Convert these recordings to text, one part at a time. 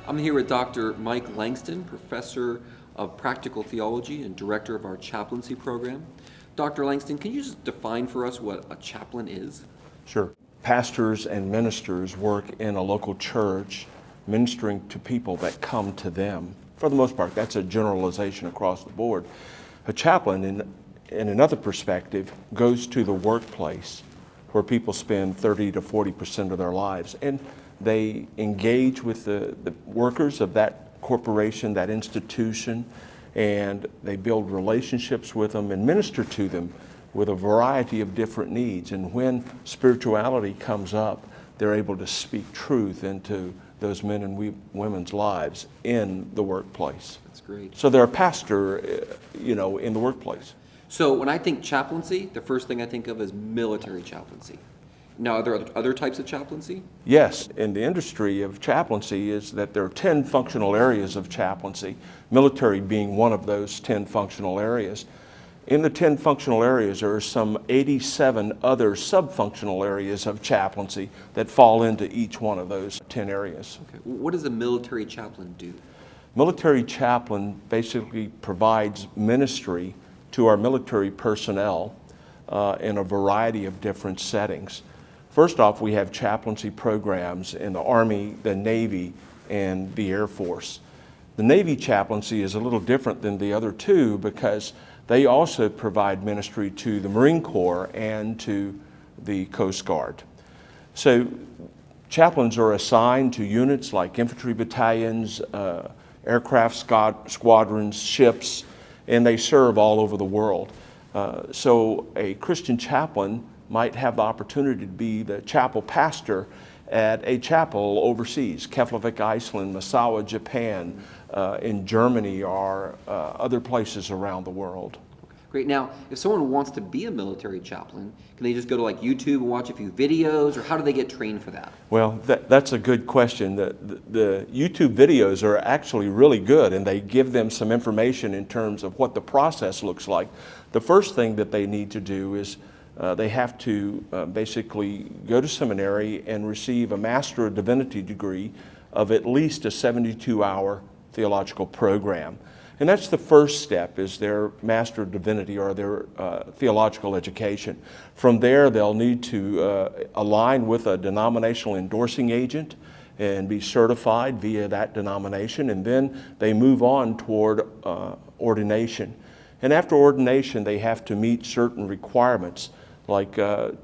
I'm here with Dr. Mike Langston, Professor of Practical Theology and Director of our Chaplaincy program. Dr. Langston, can you just define for us what a chaplain is? Sure. Pastors and ministers work in a local church ministering to people that come to them. For the most part, that's a generalization across the board. A chaplain, in another perspective, goes to the workplace where people spend 30 to 40% of their lives, and they engage with the workers of that corporation, that institution, and they build relationships with them and minister to them with a variety of different needs. And when spirituality comes up, they're able to speak truth into those men and women's lives in the workplace. That's great. So they're a pastor, in the workplace. So when I think chaplaincy, the first thing I think of is military chaplaincy. Now, are there other types of chaplaincy? Yes, in the industry of chaplaincy is that there are 10 functional areas of chaplaincy, military being one of those 10 functional areas. In the 10 functional areas, there are some 87 other sub-functional areas of chaplaincy that fall into each one of those 10 areas. Okay. What does a military chaplain do? Military chaplain basically provides ministry to our military personnel in a variety of different settings. First off, we have chaplaincy programs in the Army, the Navy, and the Air Force. The Navy chaplaincy is a little different than the other two because they also provide ministry to the Marine Corps and to the Coast Guard. So chaplains are assigned to units like infantry battalions, aircraft squadrons, ships, and they serve all over the world. So a Christian chaplain might have the opportunity to be the chapel pastor at a chapel overseas, Keflavik, Iceland, Misawa, Japan, in Germany, or other places around the world. Great. Now, if someone wants to be a military chaplain, can they just go to like YouTube and watch a few videos, or how do they get trained for that? Well, that's a good question. The YouTube videos are actually really good, and they give them some information in terms of what the process looks like. The first thing that they need to do is they have to basically go to seminary and receive a Master of Divinity degree of at least a 72-hour theological program. And that's the first step, is their Master of Divinity or their theological education. From there, they'll need to align with a denominational endorsing agent and be certified via that denomination, and then they move on toward ordination. And after ordination, they have to meet certain requirements like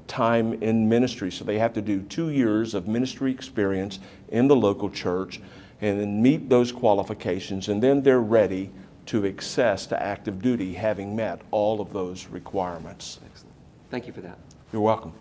time in ministry. So they have to do 2 years of ministry experience in the local church and then meet those qualifications, and then they're ready to access to active duty, having met all of those requirements. Excellent. Thank you for that. You're welcome.